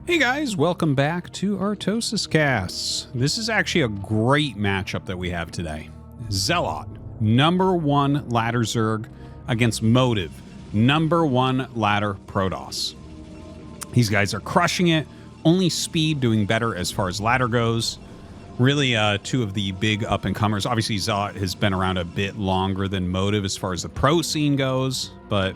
Hey guys, welcome back to ArtosisCasts. This is actually a great matchup that we have today. ZeloT, #1 ladder Zerg against Motive, #1 ladder Protoss. These guys are crushing it. Only Speed doing better as far as ladder goes. Really two of the big up-and-comers. Obviously, ZeloT has been around a bit longer than Motive as far as the pro scene goes, but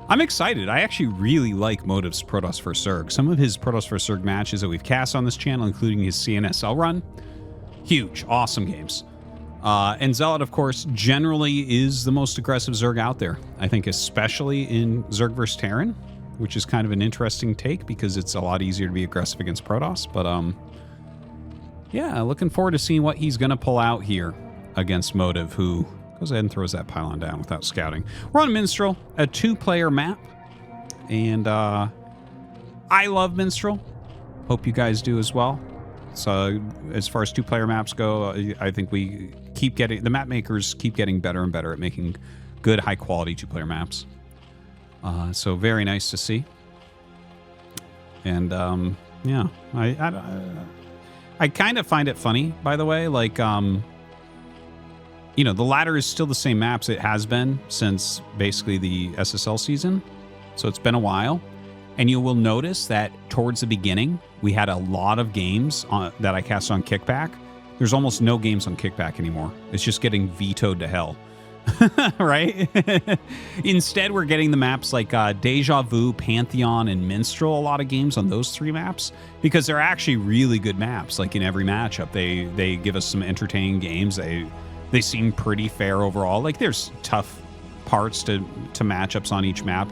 I'm excited. I actually really like Motive's Protoss vs. Zerg. Some of his Protoss vs. Zerg matches that we've cast on this channel, including his CNSL run, huge, awesome games. And ZeloT, of course, generally is the most aggressive Zerg out there. I think especially in Zerg vs. Terran, which is kind of an interesting take because it's a lot easier to be aggressive against Protoss. But yeah, looking forward to seeing what he's going to pull out here against Motive, who goes ahead and throws that pylon down without scouting. We're on Minstrel, a 2-player map, and I love Minstrel. Hope you guys do as well. So as far as 2-player maps go, I think we keep getting, the map makers keep getting better and better at making good, high-quality 2-player maps. So very nice to see. And yeah, I kind of find it funny, by the way, like you know, the ladder is still the same maps it has been since basically the SSL season. So it's been a while. And you will notice that towards the beginning, we had a lot of games that I cast on Kickback. There's almost no games on Kickback anymore. It's just getting vetoed to hell. Right? Instead, we're getting the maps like Deja Vu, Pantheon, and Minstrel, a lot of games on those 3 maps, because they're actually really good maps. Like in every matchup, they give us some entertaining games. They seem pretty fair overall. Like there's tough parts to matchups on each map.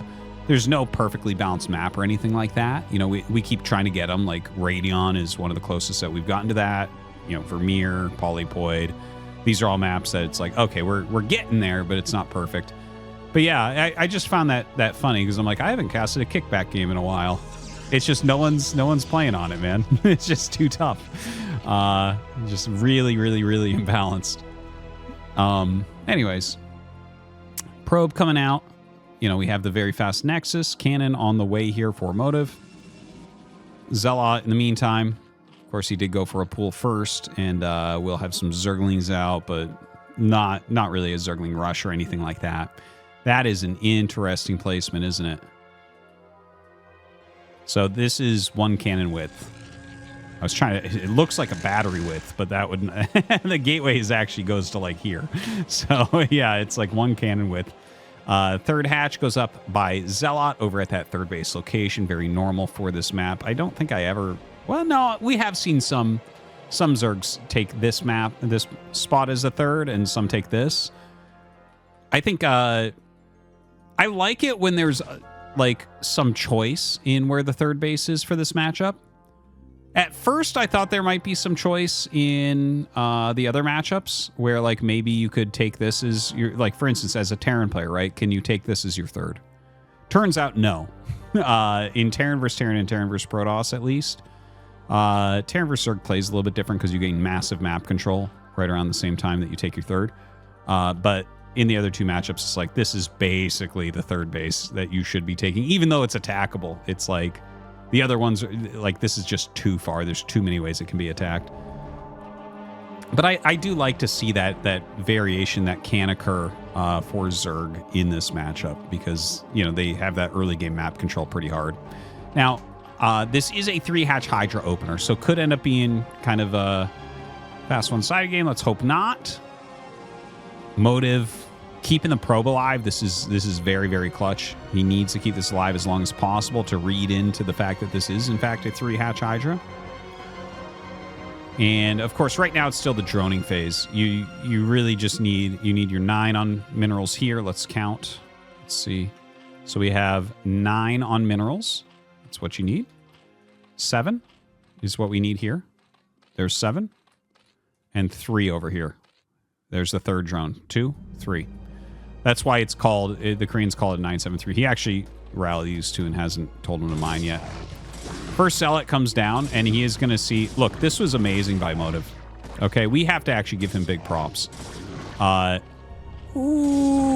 There's no perfectly balanced map or anything like that. You know, we keep trying to get them. Like Radion is one of the closest that we've gotten to that. You know, Vermeer, Polypoid. These are all maps that it's like, okay, we're getting there, but it's not perfect. But yeah, I just found that funny because I'm like, I haven't casted a Kickback game in a while. It's just no one's playing on it, man. It's just too tough. Just really, really, really imbalanced. Anyways, probe coming out. You know, we have the very fast Nexus cannon on the way here for Motive. ZeloT in the meantime, of course, he did go for a pool first, and we'll have some Zerglings out, but not really a Zergling rush or anything like that. That is an interesting placement, isn't it? So this is 1 cannon width. I was trying to, it looks like a battery width, but that would, the gateway actually goes to like here. So yeah, it's like 1 cannon width. 3rd hatch goes up by ZeloT over at that 3rd base location. Very normal for this map. I don't think I ever, well, no, we have seen some Zergs take this map, this spot as a 3rd, and some take this. I think, I like it when there's like some choice in where the 3rd base is for this matchup. At first, I thought there might be some choice in the other matchups where, like, maybe you could take this as your, like, for instance, as a Terran player, right? Can you take this as your 3rd? Turns out, no. In Terran vs. Terran and Terran vs. Protoss, at least, Terran vs. Zerg plays a little bit different because you gain massive map control right around the same time that you take your 3rd. But in the other 2 matchups, it's like, this is basically the 3rd base that you should be taking, even though it's attackable. It's like, the other ones, like, this is just too far. There's too many ways it can be attacked. But I do like to see that variation that can occur for Zerg in this matchup because, you know, they have that early game map control pretty hard. Now, this is a 3-hatch Hydra opener, so could end up being kind of a fast one-sided game. Let's hope not. Motive keeping the probe alive. This is very, very clutch. He needs to keep this alive as long as possible to read into the fact that this is, in fact, a 3-hatch Hydra. And, of course, right now it's still the droning phase. You really just need your 9 on minerals here. Let's count. Let's see. So we have 9 on minerals. That's what you need. 7 is what we need here. There's 7. And 3 over here. There's the 3rd drone. 2, 3. That's why it's called, the Koreans call it 973. He actually rallied these 2 and hasn't told him to mine yet. First ZeloT comes down, and he is going to see, look, this was amazing by Motive. Okay, we have to actually give him big props. Ooh.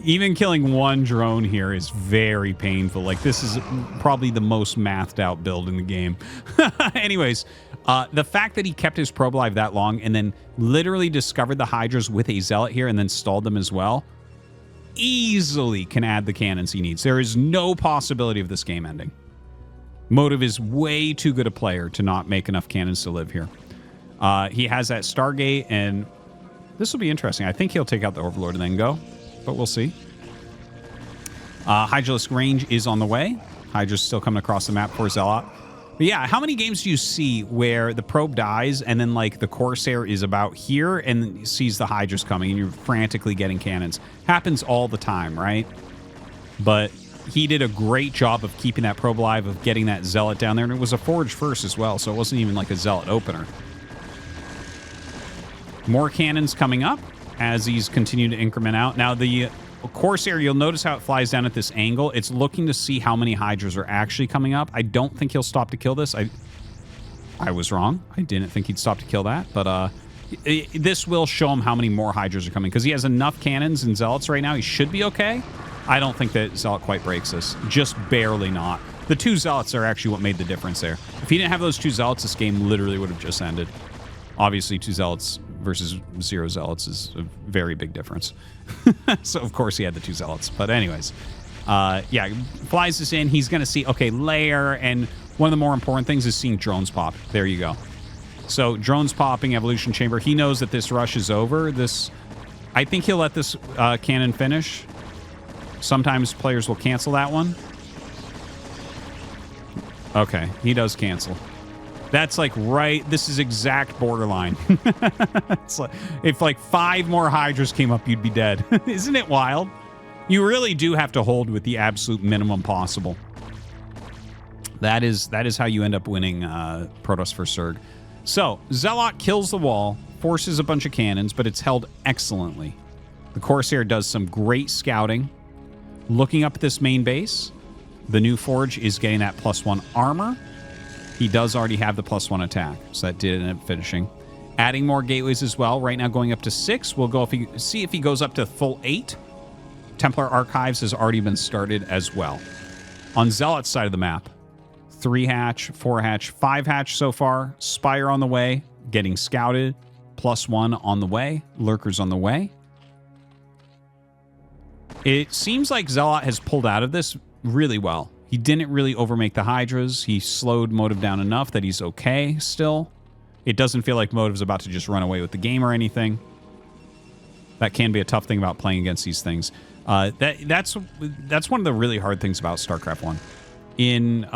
Even killing one drone here is very painful. Like, this is probably the most mathed out build in the game. Anyways, the fact that he kept his probe alive that long and then literally discovered the Hydras with a Zealot here and then stalled them as well, easily can add the cannons he needs. There is no possibility of this game ending. Motive is way too good a player to not make enough cannons to live here. He has that Stargate, and this will be interesting. I think he'll take out the Overlord and then go, but we'll see. Hydralisk range is on the way. Hydra's still coming across the map for Zealot. But yeah, how many games do you see where the probe dies and then like the Corsair is about here and sees the Hydras coming and you're frantically getting cannons? Happens all the time, right? But he did a great job of keeping that probe alive, of getting that Zealot down there, and it was a Forge first as well, so it wasn't even like a Zealot opener. More cannons coming up as these continue to increment out. Now, the Corsair, you'll notice how it flies down at this angle. It's looking to see how many Hydras are actually coming up. I don't think he'll stop to kill this. I was wrong. I didn't think he'd stop to kill that, but this will show him how many more Hydras are coming, because he has enough cannons and Zealots right now. He should be okay. I don't think that Zealot quite breaks this. Just barely not. The two Zealots are actually what made the difference there. If he didn't have those two Zealots, this game literally would have just ended. Obviously, 2 Zealots versus 0 Zealots is a very big difference. So, of course, he had the 2 Zealots. But anyways, yeah, flies this in. He's going to see, okay, layer. And one of the more important things is seeing drones pop. There you go. So, drones popping, Evolution Chamber. He knows that this rush is over. I think he'll let this cannon finish. Sometimes players will cancel that one. Okay, he does cancel. That's like right, this is exact borderline. It's like, if like 5 more Hydras came up, you'd be dead. Isn't it wild? You really do have to hold with the absolute minimum possible. That is how you end up winning Protoss for Zerg. So, Zealot kills the wall, forces a bunch of cannons, but it's held excellently. The Corsair does some great scouting. Looking up at this main base, the new Forge is getting that +1 armor. He does already have the +1 attack, so that did end up finishing. Adding more gateways as well. Right now going up to 6. We'll go see if he goes up to full 8. Templar Archives has already been started as well. On Zealot's side of the map, 3 hatch, 4 hatch, 5 hatch so far. Spire on the way, getting scouted. +1 on the way. Lurkers on the way. It seems like Zealot has pulled out of this really well. He didn't really overmake the Hydras. He slowed Motive down enough that he's okay still. It doesn't feel like Motive's about to just run away with the game or anything. That can be a tough thing about playing against these things. That's one of the really hard things about StarCraft 1. In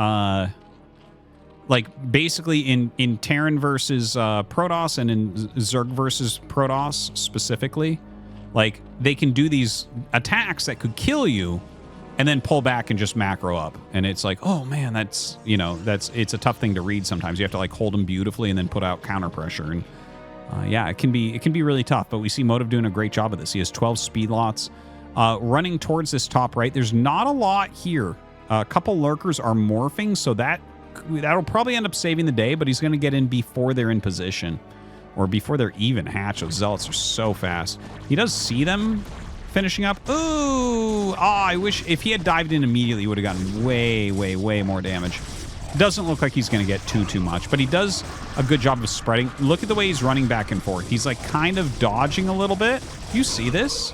like basically in Terran versus Protoss and in Zerg versus Protoss specifically, like they can do these attacks that could kill you and then pull back and just macro up. And it's like, oh man, that's, you know, it's a tough thing to read sometimes. You have to like hold them beautifully and then put out counter pressure. And yeah, it can be really tough, but we see Motive doing a great job of this. He has 12 speed lots. Running towards this top right, there's not a lot here. A couple lurkers are morphing, so that'll probably end up saving the day, but he's going to get in before they're in position. Or before they're even hatched. Those Zealots are so fast. He does see them finishing up. Ooh! I wish if he had dived in immediately, he would have gotten way, way, way more damage. Doesn't look like he's going to get too much, but he does a good job of spreading. Look at the way he's running back and forth. He's like kind of dodging a little bit. You see this?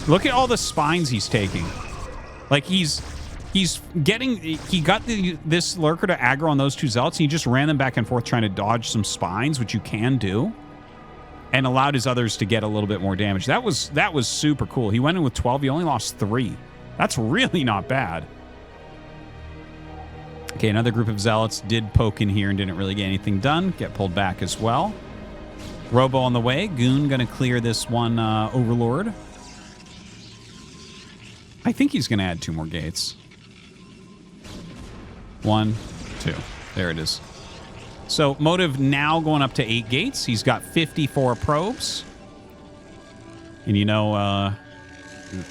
Look at all the spines he's taking. Like he got this lurker to aggro on those 2 Zealots, and he just ran them back and forth trying to dodge some spines, which you can do, and allowed his others to get a little bit more damage. That was super cool. He went in with 12. He only lost 3. That's really not bad. Okay, another group of Zealots did poke in here and didn't really get anything done. Get pulled back as well. Robo on the way. Goon going to clear this one Overlord. I think he's going to add 2 more gates. 1, 2. There it is. So Motive now going up to 8 gates. He's got 54 probes. And you know,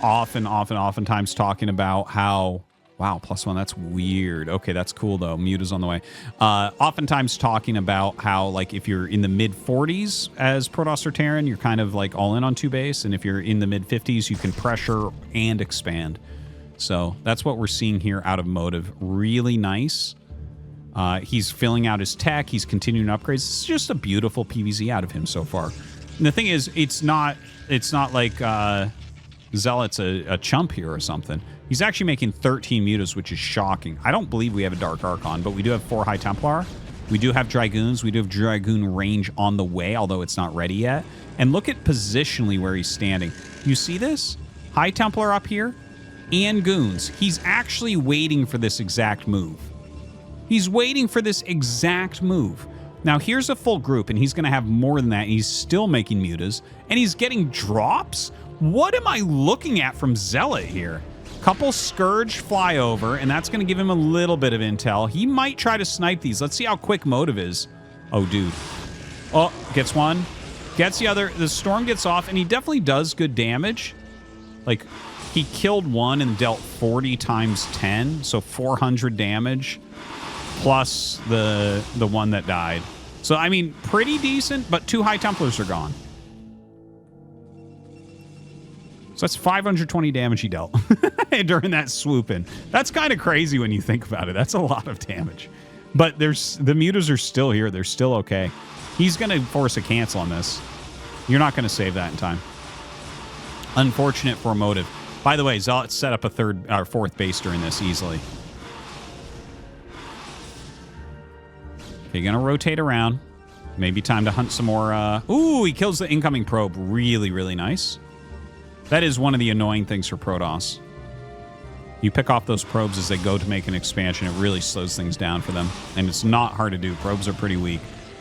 oftentimes talking about how Wow, +1. That's weird. Okay, that's cool, though. Muta's on the way. Oftentimes talking about how, like, if you're in the mid-40s as Protoss or Terran, you're kind of, like, all in on 2 base. And if you're in the mid-50s, you can pressure and expand. So that's what we're seeing here out of Motive. Really nice. He's filling out his tech. He's continuing upgrades. It's just a beautiful PVZ out of him so far. And the thing is, it's not like Zealot's a chump here or something. He's actually making 13 mutas, which is shocking. I don't believe we have a Dark Archon, but we do have 4 High Templar. We do have Dragoons. We do have Dragoon range on the way, although it's not ready yet. And look at positionally where he's standing. You see this? High Templar up here and Goons. He's actually waiting for this exact move. He's waiting for this exact move. Now, here's a full group, and he's going to have more than that. And he's still making mutas, and he's getting drops? What am I looking at from ZeloT here? Couple Scourge fly over, and that's going to give him a little bit of intel. He might try to snipe these. Let's see how quick Motive is. Oh, dude. Oh, gets one. Gets the other. The Storm gets off, and he definitely does good damage. Like, he killed one and dealt 40 times 10, so 400 damage, plus the one that died. So, I mean, pretty decent, but 2 High Templars are gone. So that's 520 damage he dealt during that swoop in. That's kind of crazy when you think about it. That's a lot of damage. But the mutas are still here. They're still okay. He's going to force a cancel on this. You're not going to save that in time. Unfortunate for Motive. By the way, Zealot set up a 4th base during this easily. Okay, going to rotate around. Maybe time to hunt some more. Ooh, he kills the incoming probe. Really, really nice. That is one of the annoying things for Protoss. You pick off those probes as they go to make an expansion. It really slows things down for them. And it's not hard to do. Probes are pretty weak.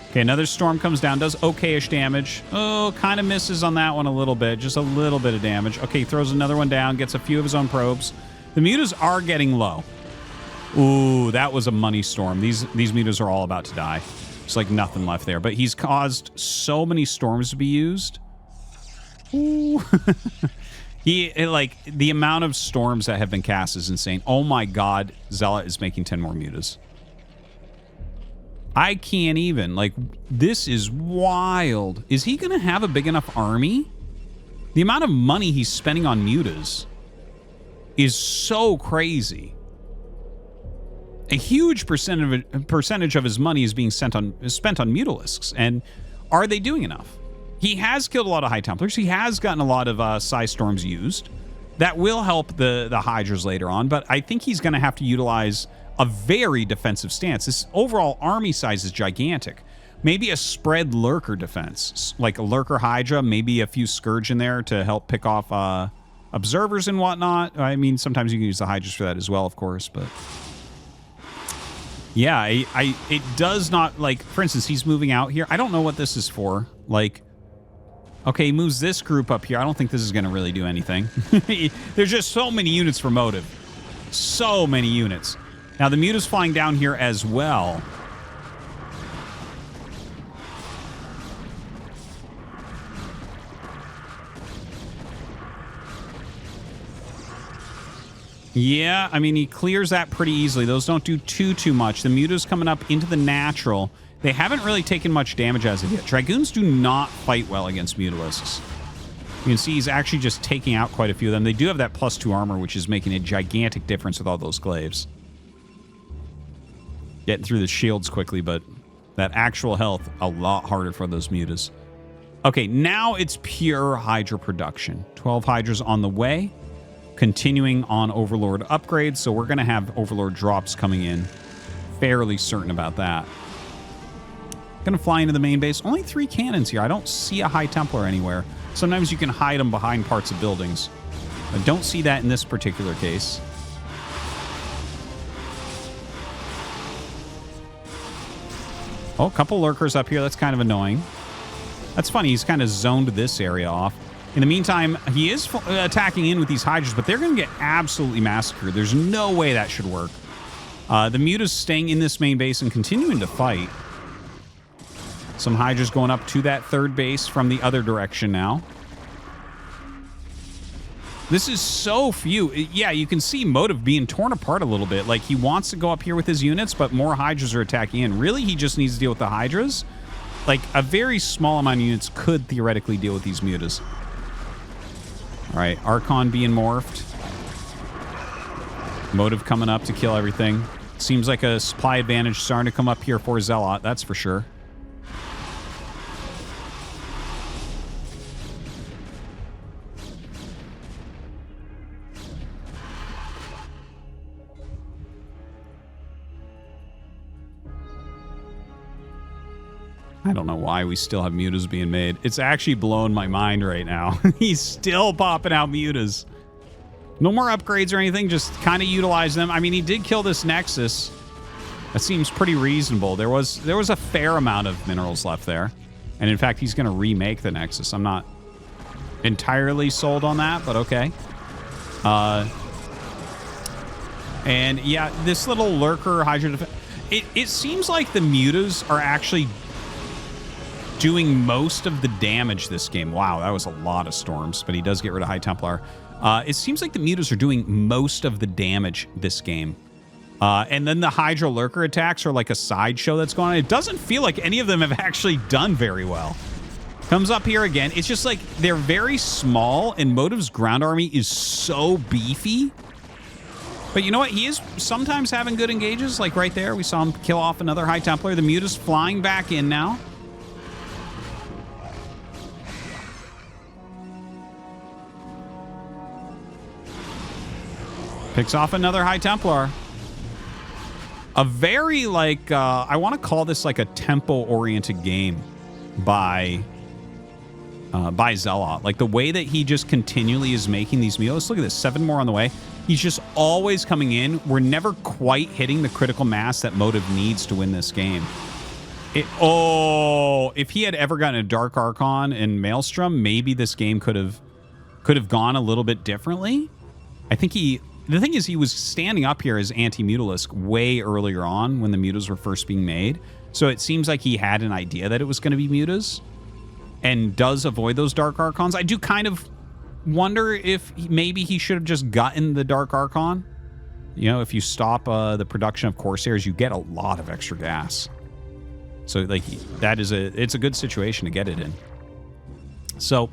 Okay, another Storm comes down. Does okay-ish damage. Oh, kind of misses on that one a little bit. Just a little bit of damage. Okay, throws another one down. Gets a few of his own probes. The mutas are getting low. Ooh, that was a money Storm. These mutas are all about to die. There's like nothing left there. But he's caused so many Storms to be used. Ooh. Like, the amount of Storms that have been cast is insane. Oh my god, Zealot is making 10 more mutas. I can't even. Like, this is wild. Is he going to have a big enough army? The amount of money he's spending on mutas is so crazy. A huge percentage of his money is being spent on Mutalisks. And are they doing enough? He has killed a lot of High Templars. He has gotten a lot of Psi Storms used. That will help the Hydras later on, but I think he's going to have to utilize a very defensive stance. This overall army size is gigantic. Maybe a spread Lurker defense, like a Lurker Hydra, maybe a few Scourge in there to help pick off observers and whatnot. I mean, sometimes you can use the Hydras for that as well, of course, but... yeah, it does not, like, for instance, he's moving out here. I don't know what this is for. Like... okay, he moves this group up here. I don't think this is going to really do anything. There's just so many units for Motive. So many units. Now, the Muta's flying down here as well. Yeah, I mean, he clears that pretty easily. Those don't do too much. The Muta's coming up into the natural. They haven't really taken much damage as of yet. Dragoons do not fight well against Mutalisks. You can see he's actually just taking out quite a few of them. They do have that +2 armor, which is making a gigantic difference with all those glaives. Getting through the shields quickly, but that actual health, a lot harder for those mutas. Okay, now it's pure Hydra production. 12 Hydras on the way. Continuing on Overlord upgrades, so we're going to have Overlord drops coming in. Fairly certain about that. Gonna fly into the main base. Only 3 cannons here. I don't see a High Templar anywhere. Sometimes you can hide them behind parts of buildings. I don't see that in this particular case. Oh, a couple Lurkers up here. That's kind of annoying. That's funny. He's kind of zoned this area off. In the meantime, he is attacking in with these Hydras, but they're going to get absolutely massacred. There's no way that should work. The Muta's staying in this main base and continuing to fight. Some Hydras going up to that 3rd base from the other direction now. This is so few. Yeah, you can see Motive being torn apart a little bit. Like, he wants to go up here with his units, but more Hydras are attacking in. Really, he just needs to deal with the Hydras. Like, a very small amount of units could theoretically deal with these Mutas. All right, Archon being morphed. Motive coming up to kill everything. Seems like a supply advantage starting to come up here for ZeloT, that's for sure. I don't know why we still have mutas being made. It's actually blowing my mind right now. He's still popping out mutas. No more upgrades or anything, just kind of utilize them. I mean, he did kill this Nexus. That seems pretty reasonable. There was a fair amount of minerals left there. And in fact, he's going to remake the Nexus. I'm not entirely sold on that, but okay. And yeah, this little Lurker Hydra... It seems like the mutas are actually doing most of the damage this game. Wow, that was a lot of storms, but he does get rid of High Templar. It seems like the mutas are doing most of the damage this game. And then the Hydra Lurker attacks are like a sideshow that's going on. It doesn't feel like any of them have actually done very well. Comes up here again. It's just like they're very small, and Motive's ground army is so beefy. But you know what? He is sometimes having good engages. Like right there, we saw him kill off another High Templar. The muta's flying back in now. Picks off another High Templar. A very, like, I want to call this like a tempo-oriented game by ZeloT. Like, the way that he just continually is making these meals. Look at this, 7 more on the way. He's just always coming in. We're never quite hitting the critical mass that Motive needs to win this game. If he had ever gotten a Dark Archon in Maelstrom, maybe this game could have gone a little bit differently. I think the thing is, he was standing up here as anti-Mutalisk way earlier on when the mutas were first being made. So it seems like he had an idea that it was going to be mutas and does avoid those Dark Archons. I do kind of wonder if maybe he should have just gotten the Dark Archon. You know, if you stop the production of Corsairs, you get a lot of extra gas. So, like, it's a good situation to get it in. So...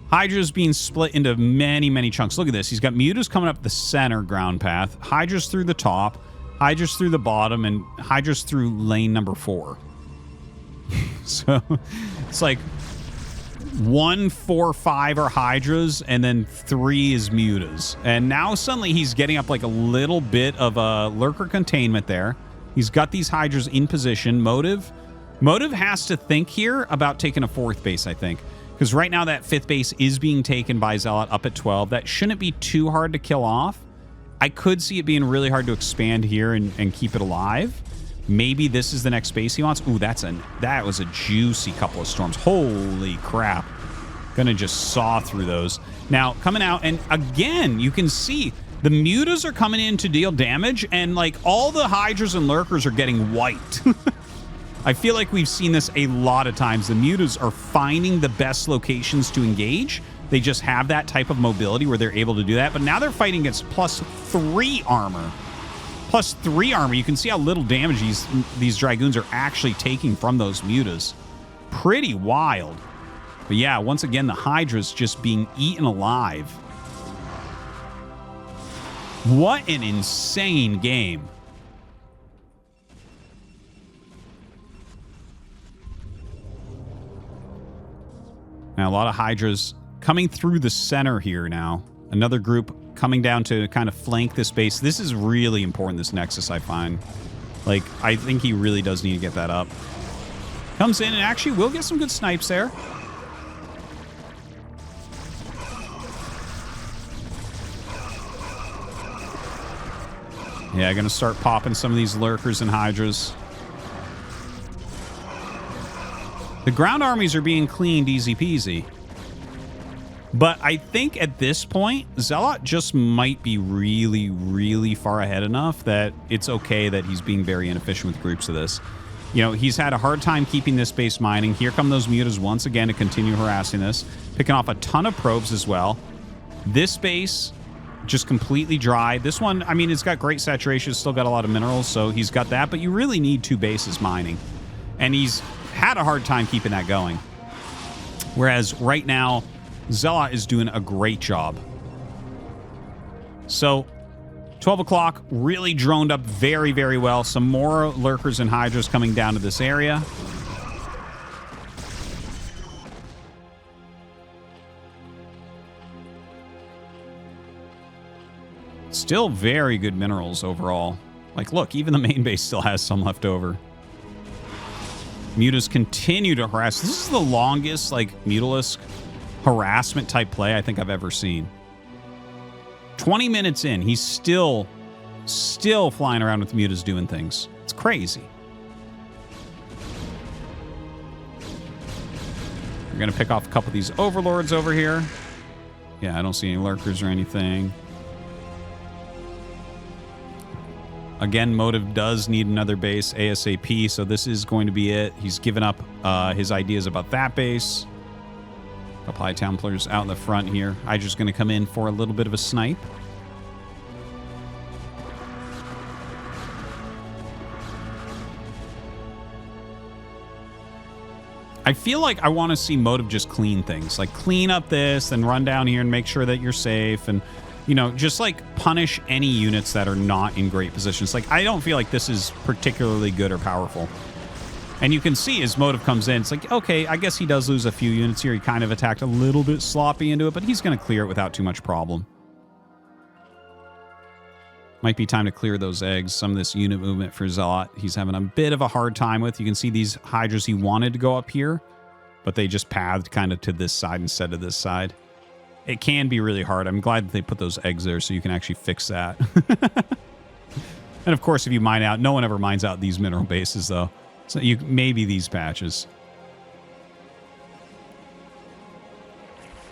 Hydra's being split into many, many chunks. Look at this. He's got mutas coming up the center ground path, Hydra's through the top, Hydra's through the bottom, and Hydra's through lane number 4. So it's like 1, 4, 5 are Hydras, and then 3 is mutas. And now suddenly he's getting up like a little bit of a Lurker containment there. He's got these Hydras in position. Motive has to think here about taking a 4th base, I think. Because right now that 5th base is being taken by ZeloT up at 12. That shouldn't be too hard to kill off. I could see it being really hard to expand here and keep it alive. Maybe this is the next base he wants. Ooh, that was a juicy couple of storms. Holy crap. Gonna just saw through those. Now, coming out, and again, you can see the mutas are coming in to deal damage, and like all the Hydras and Lurkers are getting wiped. I feel like we've seen this a lot of times. The mutas are finding the best locations to engage. They just have that type of mobility where they're able to do that. But now they're fighting against +3 armor. +3 armor. You can see how little damage these Dragoons are actually taking from those mutas. Pretty wild. But yeah, once again, the Hydra's just being eaten alive. What an insane game. Now, a lot of Hydras coming through the center here now. Another group coming down to kind of flank this base. This is really important, this Nexus, I find. Like, I think he really does need to get that up. Comes in and actually will get some good snipes there. Yeah, going to start popping some of these Lurkers and Hydras. The ground armies are being cleaned easy peasy. But I think at this point, ZeloT just might be really, really far ahead enough that it's okay that he's being very inefficient with groups of this. You know, he's had a hard time keeping this base mining. Here come those mutas once again to continue harassing this. Picking off a ton of probes as well. This base just completely dry. This one, I mean, it's got great saturation. It's still got a lot of minerals, so he's got that. But you really need 2 bases mining. And he's had a hard time keeping that going. Whereas right now, ZeloT is doing a great job. So 12 o'clock really droned up very, very well. Some more lurkers and hydras coming down to this area. Still very good minerals overall. Like, look, even the main base still has some left over. Mutas continue to harass. This is the longest, like, Mutalisk harassment type play I think I've ever seen. 20 minutes in, he's still flying around with Mutas doing things. It's crazy. We're going to pick off a couple of these overlords over here. Yeah, I don't see any lurkers or anything. Again, Motive does need another base ASAP, so this is going to be it. He's given up his ideas about that base. A couple High Templars out in the front here. Hydra's going to come in for a little bit of a snipe. I feel like I want to see Motive just clean things. Like, clean up this, then run down here and make sure that you're safe, and, you know, just, like, punish any units that are not in great positions. Like, I don't feel like this is particularly good or powerful. And you can see as Motive comes in, it's like, okay, I guess he does lose a few units here. He kind of attacked a little bit sloppy into it, but he's going to clear it without too much problem. Might be time to clear those eggs. Some of this unit movement for ZeloT, he's having a bit of a hard time with. You can see these hydras he wanted to go up here, but they just pathed kind of to this side instead of this side. It can be really hard. I'm glad that they put those eggs there so you can actually fix that. And of course, if you mine out, no one ever mines out these mineral bases, though. So you maybe these patches.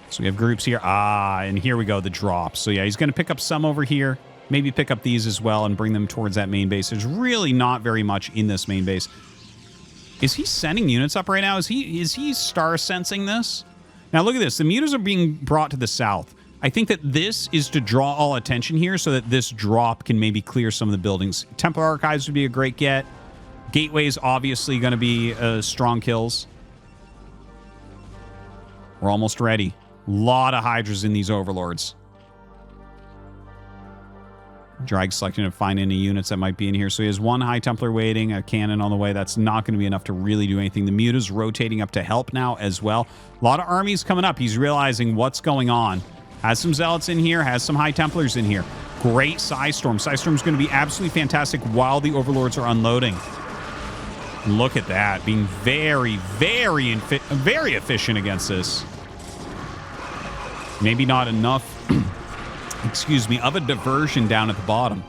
So we have groups here. Ah, and here we go, the drops. So yeah, he's going to pick up some over here. Maybe pick up these as well and bring them towards that main base. There's really not very much in this main base. Is he sending units up right now? Is he star sensing this? Now look at this. The mutas are being brought to the south. I think that this is to draw all attention here so that this drop can maybe clear some of the buildings. Templar Archives would be a great get. Gateway's obviously going to be strong kills. We're almost ready. A lot of hydras in these overlords. Drag selecting to find any units that might be in here. So he has one High Templar waiting, a cannon on the way. That's not going to be enough to really do anything. The Muta's rotating up to help now as well. A lot of armies coming up. He's realizing what's going on. Has some Zealots in here. Has some High Templars in here. Great Psystorm. Psystorm's going to be absolutely fantastic while the Overlords are unloading. Look at that. Being very, very efficient against this. Maybe not enough... excuse me, of a diversion down at the bottom.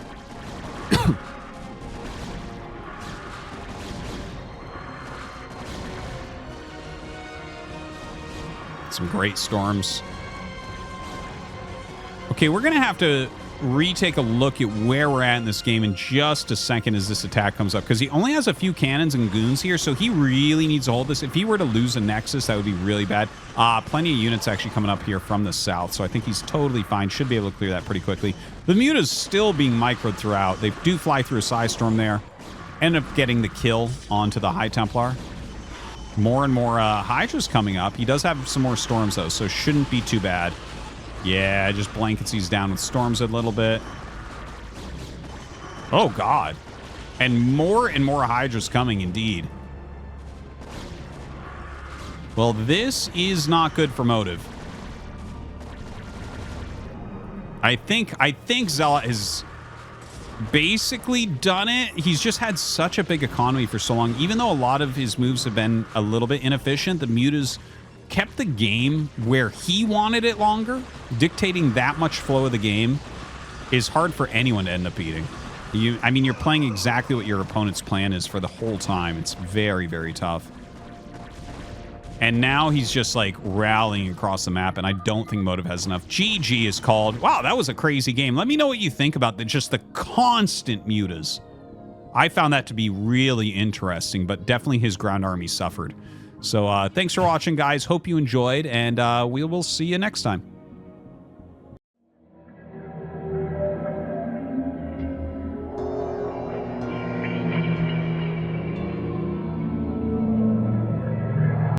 Some great storms. Okay, we're going to have to retake a look at where we're at in this game in just a second as this attack comes up, because he only has a few cannons and goons here, so he really needs to hold this. If he were to lose a Nexus, that would be really bad. Plenty of units actually coming up here from the south, so I think he's totally fine. Should be able to clear that pretty quickly. The Muta's still being microed throughout. They do fly through a Psystorm there. End up getting the kill onto the High Templar. More and more Hydra's coming up. He does have some more storms, though, so shouldn't be too bad. Yeah, just blankets these down with storms a little bit. Oh, God. And more Hydras coming, indeed. Well, this is not good for Motive. I think ZeloT has basically done it. He's just had such a big economy for so long. Even though a lot of his moves have been a little bit inefficient, the Mutas kept the game where he wanted it longer. Dictating that much flow of the game is hard for anyone to end up beating. I mean, you're playing exactly what your opponent's plan is for the whole time. It's very, very tough. And now he's just like rallying across the map, and I don't think Motive has enough. GG is called. Wow, that was a crazy game. Let me know what you think about just the constant mutas. I found that to be really interesting, but definitely his ground army suffered. So thanks for watching, guys. Hope you enjoyed, and we will see you next time.